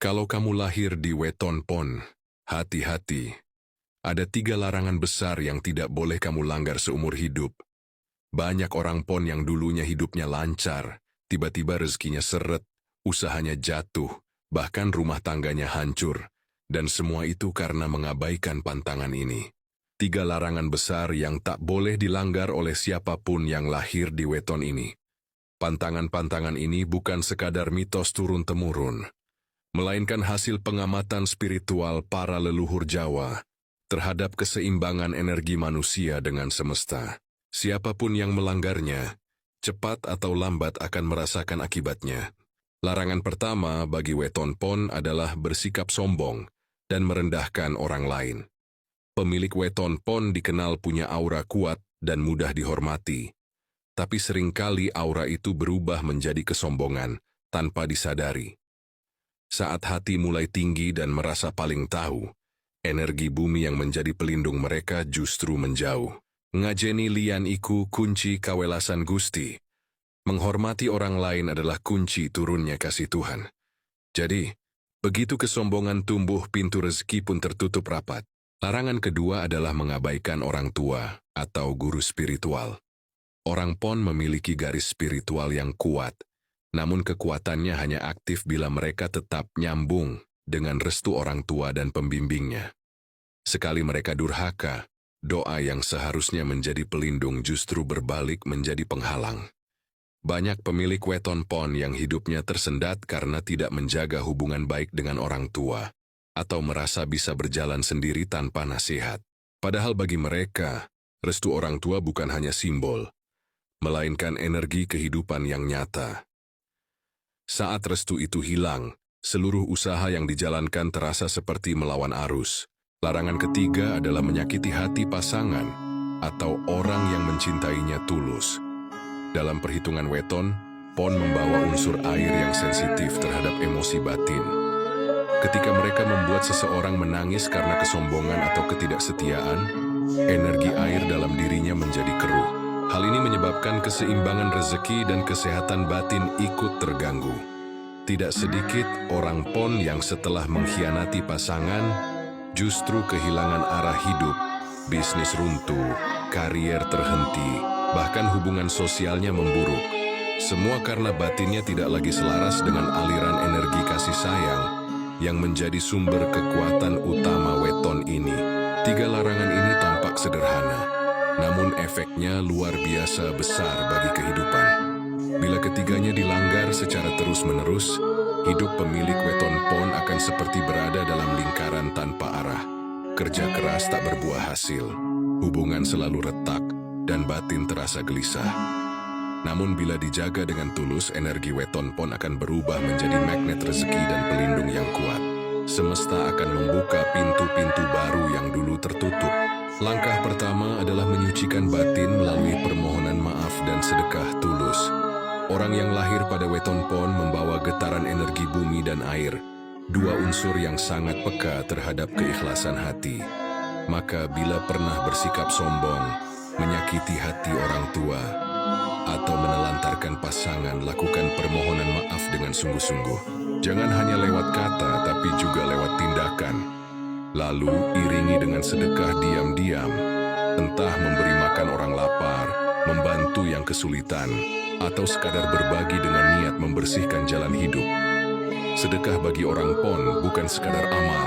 Kalau kamu lahir di Weton Pon, hati-hati. Ada 3 larangan besar yang tidak boleh kamu langgar seumur hidup. Banyak orang Pon yang dulunya hidupnya lancar, tiba-tiba rezekinya seret, usahanya jatuh, bahkan rumah tangganya hancur. Dan semua itu karena mengabaikan pantangan ini. 3 larangan besar yang tak boleh dilanggar oleh siapapun yang lahir di Weton ini. Pantangan-pantangan ini bukan sekadar mitos turun-temurun, melainkan hasil pengamatan spiritual para leluhur Jawa terhadap keseimbangan energi manusia dengan semesta. Siapapun yang melanggarnya, cepat atau lambat akan merasakan akibatnya. Larangan pertama bagi Weton Pon adalah bersikap sombong dan merendahkan orang lain. Pemilik Weton Pon dikenal punya aura kuat dan mudah dihormati. Tapi seringkali aura itu berubah menjadi kesombongan tanpa disadari. Saat hati mulai tinggi dan merasa paling tahu, energi bumi yang menjadi pelindung mereka justru menjauh. Ngajeni lian iku kunci kawelasan Gusti. Menghormati orang lain adalah kunci turunnya kasih Tuhan. Jadi, begitu kesombongan tumbuh, pintu rezeki pun tertutup rapat. Larangan kedua adalah mengabaikan orang tua atau guru spiritual. Orang Pon memiliki garis spiritual yang kuat, namun kekuatannya hanya aktif bila mereka tetap nyambung dengan restu orang tua dan pembimbingnya. Sekali mereka durhaka, doa yang seharusnya menjadi pelindung justru berbalik menjadi penghalang. Banyak pemilik Weton Pon yang hidupnya tersendat karena tidak menjaga hubungan baik dengan orang tua, atau merasa bisa berjalan sendiri tanpa nasihat. Padahal bagi mereka, restu orang tua bukan hanya simbol, melainkan energi kehidupan yang nyata. Saat restu itu hilang, seluruh usaha yang dijalankan terasa seperti melawan arus. Larangan ketiga adalah menyakiti hati pasangan atau orang yang mencintainya tulus. Dalam perhitungan Weton, Pon membawa unsur air yang sensitif terhadap emosi batin. Ketika mereka membuat seseorang menangis karena kesombongan atau ketidaksetiaan, energi air dalam dirinya menjadi keruh. Hal ini menyebabkan keseimbangan rezeki dan kesehatan batin ikut terganggu. Tidak sedikit orang Pon yang setelah mengkhianati pasangan, justru kehilangan arah hidup, bisnis runtuh, karier terhenti, bahkan hubungan sosialnya memburuk. Semua karena batinnya tidak lagi selaras dengan aliran energi kasih sayang yang menjadi sumber kekuatan utama Weton ini. 3 larangan ini tampak sederhana, namun efeknya luar biasa besar bagi kehidupan. Bila ketiganya dilanggar secara terus-menerus, hidup pemilik Weton Pon akan seperti berada dalam lingkaran tanpa arah. Kerja keras tak berbuah hasil, hubungan selalu retak, dan batin terasa gelisah. Namun bila dijaga dengan tulus, energi Weton Pon akan berubah menjadi magnet rezeki dan pelindung yang kuat. Semesta akan membuka pintu-pintu baru yang dulu tertutup. Langkah pertama adalah menyucikan batin melalui permohonan maaf dan sedekah tulus. Orang yang lahir pada Weton Pon membawa getaran energi bumi dan air, 2 unsur yang sangat peka terhadap keikhlasan hati. Maka bila pernah bersikap sombong, menyakiti hati orang tua, atau menelantarkan pasangan, lakukan permohonan maaf dengan sungguh-sungguh. Jangan hanya lewat kata, tapi juga lewat tindakan. Lalu iringi dengan sedekah diam-diam, entah memberi makan orang lapar, membantu yang kesulitan, atau sekadar berbagi dengan niat membersihkan jalan hidup. Sedekah bagi orang Pon bukan sekadar amal,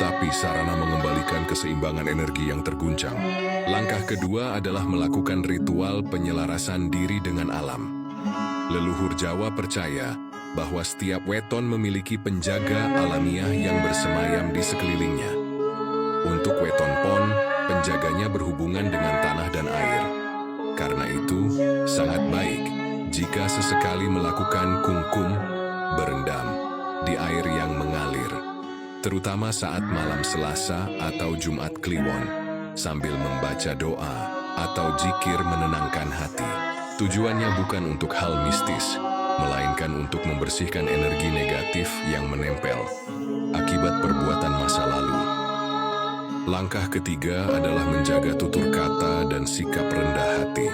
tapi sarana mengembalikan keseimbangan energi yang terguncang. Langkah kedua adalah melakukan ritual penyelarasan diri dengan alam. Leluhur Jawa percaya bahwa setiap Weton memiliki penjaga alamiah yang bersemayam di sekelilingnya. Untuk Weton Pon, penjaganya berhubungan dengan tanah dan air. Karena itu, sangat baik jika sesekali melakukan kungkum berendam di air yang mengalir, terutama saat malam Selasa atau Jumat Kliwon, sambil membaca doa atau zikir menenangkan hati. Tujuannya bukan untuk hal mistis, melainkan untuk membersihkan energi negatif yang menempel akibat perbuatan masa lalu. Langkah ketiga adalah menjaga tutur kata dan sikap rendah hati.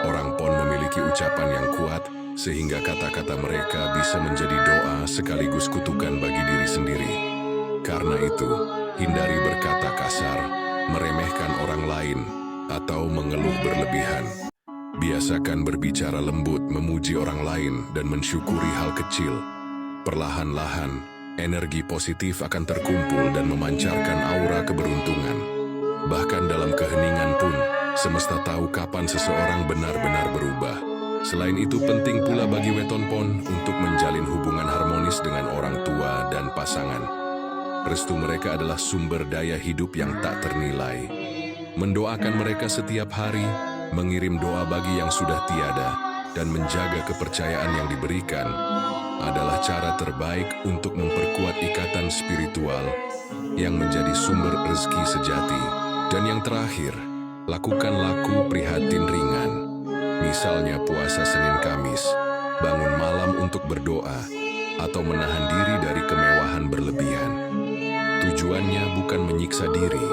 Orang Pon memiliki ucapan yang kuat, sehingga kata-kata mereka bisa menjadi doa sekaligus kutukan bagi diri sendiri. Karena itu, hindari berkata kasar, meremehkan orang lain, atau mengeluh berlebihan. Biasakan berbicara lembut, memuji orang lain, dan mensyukuri hal kecil. Perlahan-lahan, energi positif akan terkumpul dan memancarkan aura keberuntungan. Bahkan dalam keheningan pun, semesta tahu kapan seseorang benar-benar berubah. Selain itu, penting pula bagi weton pon untuk menjalin hubungan harmonis dengan orang tua dan pasangan. Restu mereka adalah sumber daya hidup yang tak ternilai. Mendoakan mereka setiap hari, mengirim doa bagi yang sudah tiada, dan menjaga kepercayaan yang diberikan adalah cara terbaik untuk memperkuat ikatan spiritual yang menjadi sumber rezeki sejati. Dan yang terakhir, lakukan laku prihatin ringan. Misalnya puasa Senin Kamis, bangun malam untuk berdoa, atau menahan diri dari kemewahan berlebihan. Tujuannya bukan menyiksa diri,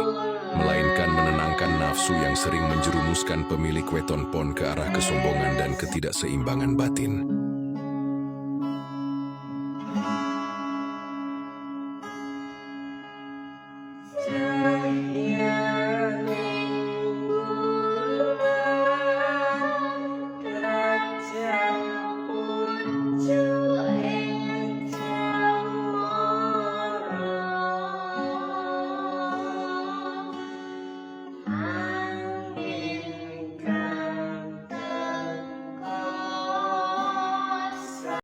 melainkan menenangkan nafsu yang sering menjerumuskan pemilik weton pon ke arah kesombongan dan ketidakseimbangan batin.